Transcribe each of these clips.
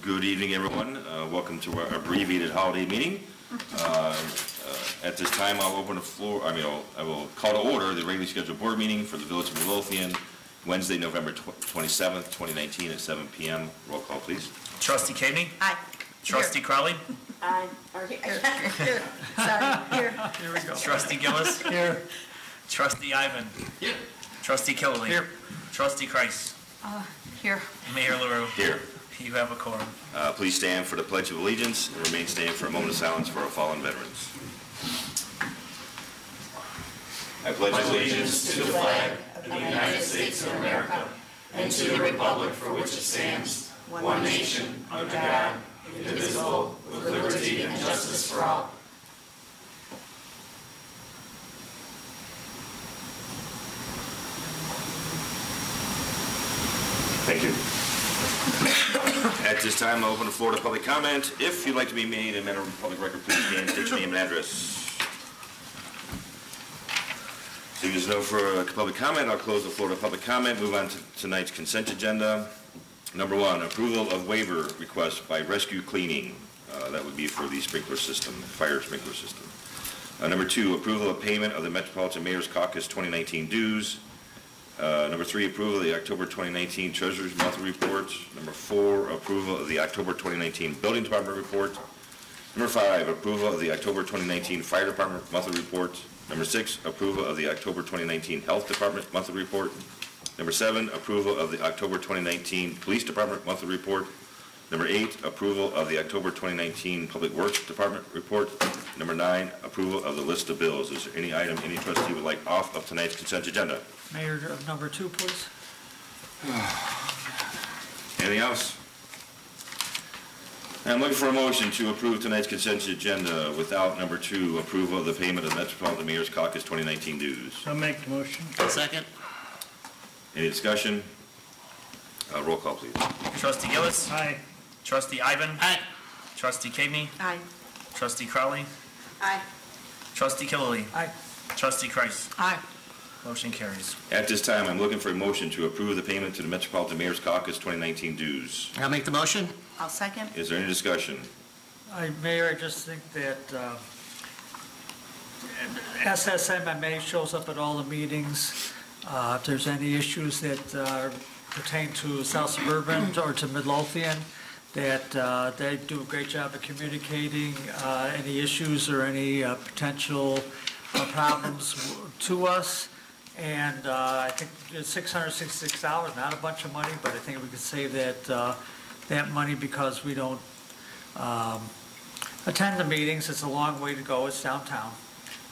Good evening, everyone. Welcome to our abbreviated holiday meeting. At this time, I'll open the floor. I will call to order the regularly scheduled board meeting for the Village of Midlothian, Wednesday, November 27th, 2019, at 7 p.m. Roll call, please. Trustee Caveney? Aye. Trustee Crowley? Aye. Here. Sorry, here. Here we go. Trustee Gillis? Here. Trustee Ivan? Here. Trustee Killily? Here. Trustee Kreis? Here. Mayor LaRue? Here. You have a quorum. Please stand for the Pledge of Allegiance and remain standing for a moment of silence for our fallen veterans. I pledge allegiance to the flag of the United States of America and to the republic for which it stands, one nation, under God, indivisible, with liberty and justice for all. Thank you. At this time, I'll open the floor to public comment. If you'd like to be made a matter of public record, please stand, state your name and address. Seeing there's no further public comment, I'll close the floor to public comment. Move on to tonight's consent agenda. Number 1, approval of waiver request by Rescue Cleaning. That would be for the sprinkler system, fire sprinkler system. Number 2, approval of payment of the Metropolitan Mayor's Caucus 2019 dues. Number 3, approval of the October 2019 Treasurer's Monthly Report. Number 4, approval of the October 2019 Building Department Report. Number 5, approval of the October 2019 Fire Department Monthly Report. Number 6, approval of the October 2019 Health Department Monthly Report. Number 7, approval of the October 2019 Police Department Monthly Report. Number 8, approval of the October 2019 Public Works Department Report. Number 9, approval of the list of bills. Is there any item any trustee would like off of tonight's consent agenda? Mayor, number 2, please. Anything else? I'm looking for a motion to approve tonight's consent agenda without number 2, approval of the payment of the Metropolitan Mayor's Caucus 2019 dues. I'll make the motion. Second. Any discussion? Roll call, please. Trustee Gillis? Aye. Trustee Ivan? Aye. Trustee Caveney? Aye. Trustee Crowley? Aye. Trustee Killily? Aye. Trustee Kreis? Aye. Motion carries. At this time, I'm looking for a motion to approve the payment to the Metropolitan Mayor's Caucus 2019 dues. I'll make the motion. I'll second. Is there any discussion? Mayor, I just think that SSMMA shows up at all the meetings. If there's any issues that pertain to South Suburban or to Midlothian, that they do a great job of communicating any issues or any potential problems to us. And I think it's $666, not a bunch of money, but I think we could save that money because we don't attend the meetings. It's a long way to go. It's downtown.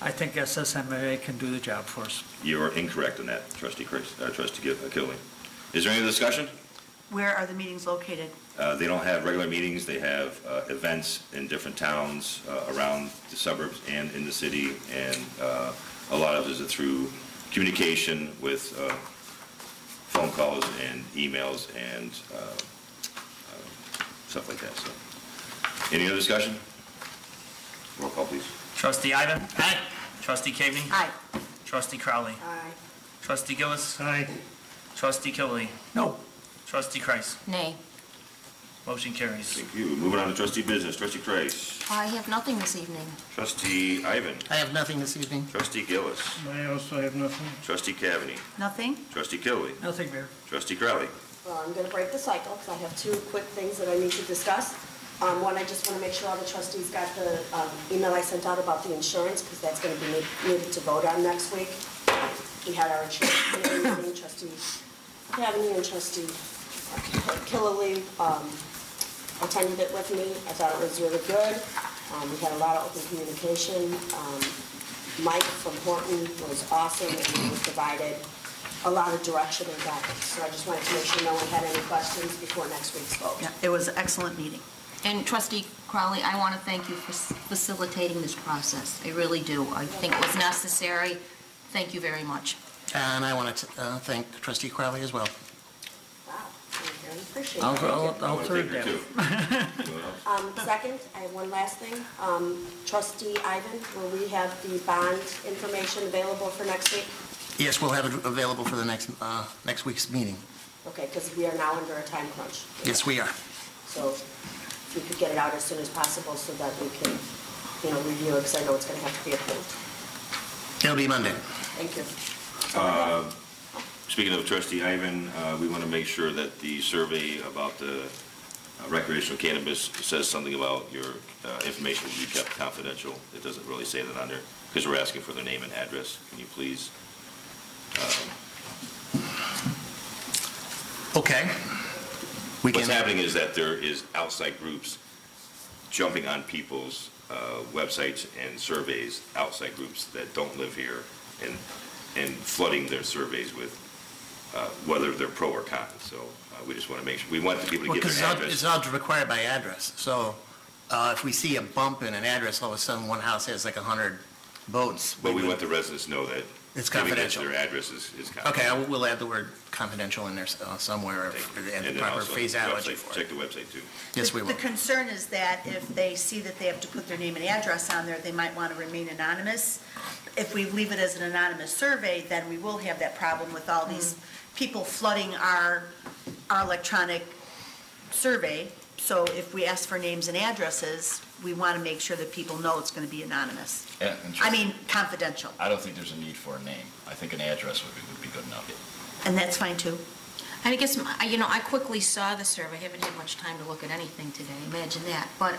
I think SSMA can do the job for us. You are incorrect in that, Trustee Killily. Is there any discussion? Where are the meetings located? They don't have regular meetings. They have events in different towns around the suburbs and in the city, and a lot of it is through communication with phone calls and emails and stuff like that. So, any other discussion? Roll call, please. Trustee Ivan? Aye. Trustee Caveney? Aye. Trustee Crowley? Aye. Trustee Gillis? Aye. Trustee Killily? No. Trustee Kreis? Nay. Motion carries. Thank you. Moving on to trustee business. Trustee Kreis. I have nothing this evening. Trustee Ivan. I have nothing this evening. Trustee Gillis. I also have nothing. Trustee Cavaney. Nothing? Trustee Killily. Nothing, Mayor. Trustee Crowley. Well, I'm going to break the cycle because I have 2 quick things that I need to discuss. One, I just want to make sure all the trustees got the email I sent out about the insurance because that's going to be needed to vote on next week. We had our insurance committee meeting, Trustee Cavaney and Trustee Killily attended it with me. I thought it was really good. We had a lot of open communication. Mike from Horton was awesome and he provided a lot of direction and guidance. So I just wanted to make sure no one had any questions before next week's vote. Yeah, it was an excellent meeting. And Trustee Crowley, I want to thank you for facilitating this process. I really do. I think it was necessary. Thank you very much. And I want to thank Trustee Crowley as well. Wow, I really appreciate it. I'll third that. Second, I have one last thing. Trustee Ivan, will we have the bond information available for next week? Yes, we'll have it available for the next week's meeting. Okay, because we are now under a time crunch. Yes, we are. So if you could get it out as soon as possible so that we can, review it, because I know it's going to have to be approved. It'll be Monday. Thank you. Speaking of trustee Ivan, we want to make sure that the survey about the recreational cannabis says something about your information will be kept confidential. It doesn't really say that on there, because we're asking for their name and address. Can you please? Okay. What's happening is that there is outside groups jumping on people's websites and surveys, outside groups that don't live here, and flooding their surveys with whether they're pro or con. So we just want to make sure, we want the people to give their address. It's all required by address. So if we see a bump in an address, all of a sudden one house has like 100 votes. But we want the residents to know that It's giving us confidential. their address is confidential. Okay, we'll add the word confidential in there somewhere, and And the then proper also phraseology website, for check it. the website too. Yes, we will. The concern is that if they see that they have to put their name and address on there, they might want to remain anonymous. If we leave it as an anonymous survey, then we will have that problem with all these people flooding our electronic survey. So if we ask for names and addresses, we want to make sure that people know it's going to be anonymous. Yeah, I mean, confidential. I don't think there's a need for a name. I think an address would be good enough. And that's fine too. And I guess, I quickly saw the survey, I haven't had much time to look at anything today, imagine that. But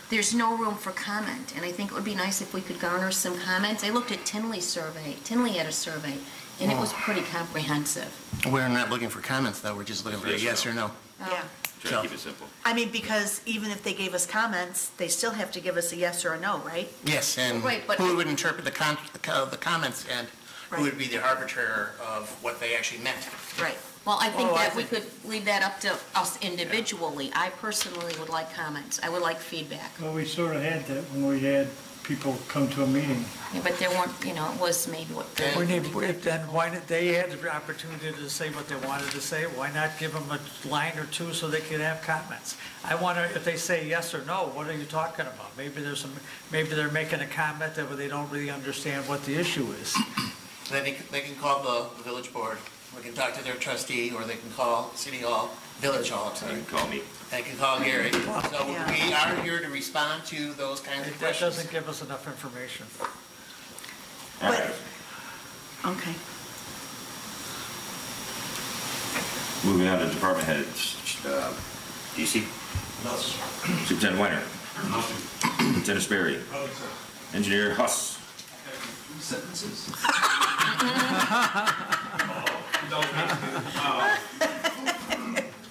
there's no room for comment, and I think it would be nice if we could garner some comments. I looked at Tinley's survey, Tinley had a survey, and it was pretty comprehensive. We're not looking for comments, though. We're just looking for a yes or no. Yeah. Try to keep it simple. I mean, because even if they gave us comments, they still have to give us a yes or a no, right? Yes, and Right, but- who would interpret the comments, and who Right. would be the arbiter of what they actually meant? Right. Well, I think Oh, I that we think- could leave that up to us individually. I personally would like comments, I would like feedback. Well, we sort of had that when we had people come to a meeting. Yeah, but there weren't, it was maybe what, We need, then why not, they had the opportunity to say what they wanted to say, why not give them a line or two so they could have comments? I wonder if they say yes or no, what are you talking about? Maybe maybe they're making a comment that they don't really understand what the issue is. They can call the village board, we can talk to their trustee, or they can call City Hall, Village Hall, I'm You sorry. can call me. They can call Gary. So Yeah. we are here to respond to those kinds of That questions. doesn't give us enough information. But, okay. Moving on to department heads. DC? Superintendent Weiner? Superintendent Sperry? Engineer Huss? Sentences.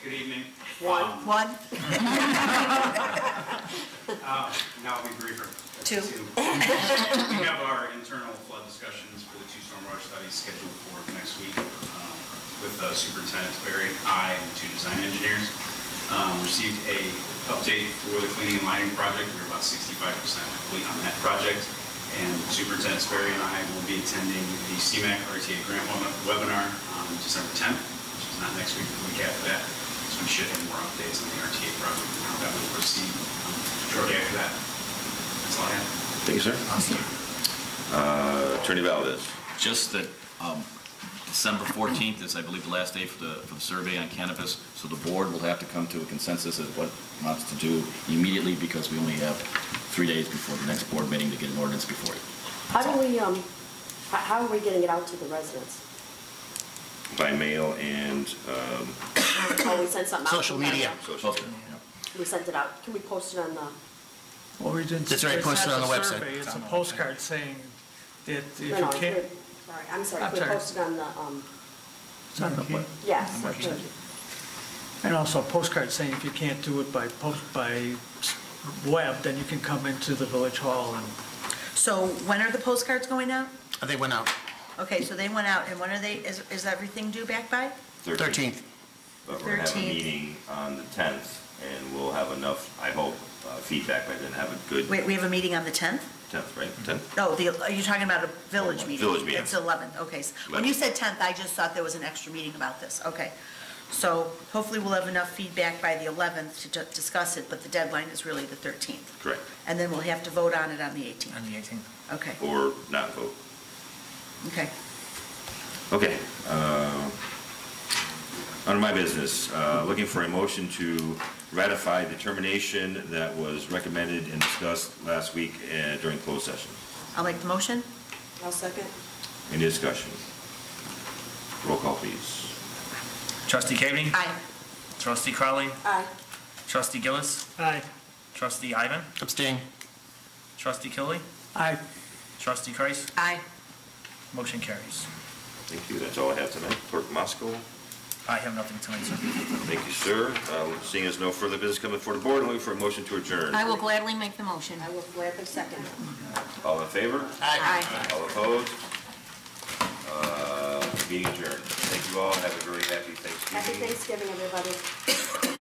Good evening. One, Now I'll be briefer. two. We have our internal flood discussions for the two stormwater studies scheduled for next week with Superintendent Sperry, I, and two design engineers. Received a update for the cleaning and lining project. We're about 65% complete on that project. And Superintendent Sperry and I will be attending the CMAQ RTA grant webinar on December 10th, which is not next week, but the week after that. So we should have more updates on the RTA project and how that will proceed shortly after that. That's all I have. Thank you, sir. Attorney Valdez? Just that December 14th is, I believe, the last day for the survey on cannabis, so the board will have to come to a consensus as what it wants to do immediately, because we only have 3 days before the next board meeting to get an ordinance before you. How are we getting it out to the residents? By mail and Oh, we sent something out? Social media. social. We sent it out. Can we post it on the? Well, we didn't. That's right, it's posted not on the website. survey, It's a postcard saying that if you No, can't. sorry, I'm sorry. I'm Can we sorry. post it on the, It's on the web- yes. website. And also a postcard saying if you can't do it by web, then you can come into the village hall and. So when are the postcards going out? They went out Okay, so they went out, and when are they, is everything due back by? 13th. But we're going to have a 13th. meeting on the 10th, and we'll have enough, I hope, feedback by then, have a good Wait, we have a meeting on the 10th? 10th, right? 10th? No, are you talking about a village meeting? Village meeting. It's 11th, okay. When you said 10th, I just thought there was an extra meeting about this, okay. So hopefully we'll have enough feedback by the 11th to discuss it, but the deadline is really the 13th. Correct. And then we'll have to vote on it on the 18th. on the 18th. Okay, Or not vote. okay. Okay. Under my business, looking for a motion to ratify the termination that was recommended and discussed last week during closed session. I'll make the motion. I'll second. Any discussion? Roll call, please. Trustee Kaveny? Aye. Trustee Crowley? Aye. Trustee Gillis? Aye. Trustee Ivan? Abstain. Trustee Killy? Aye. Trustee Kreis? Aye. Motion carries. Thank you. That's all I have tonight. Clerk Mosco. I have nothing tonight, sir. Thank you, sir. Seeing as no further business coming before the board, I'm looking for a motion to adjourn. I will gladly make the motion. I will gladly second. All in favor? Aye. All opposed? Meeting adjourned. Thank you all. Have a very happy Thanksgiving. Happy Thanksgiving, everybody.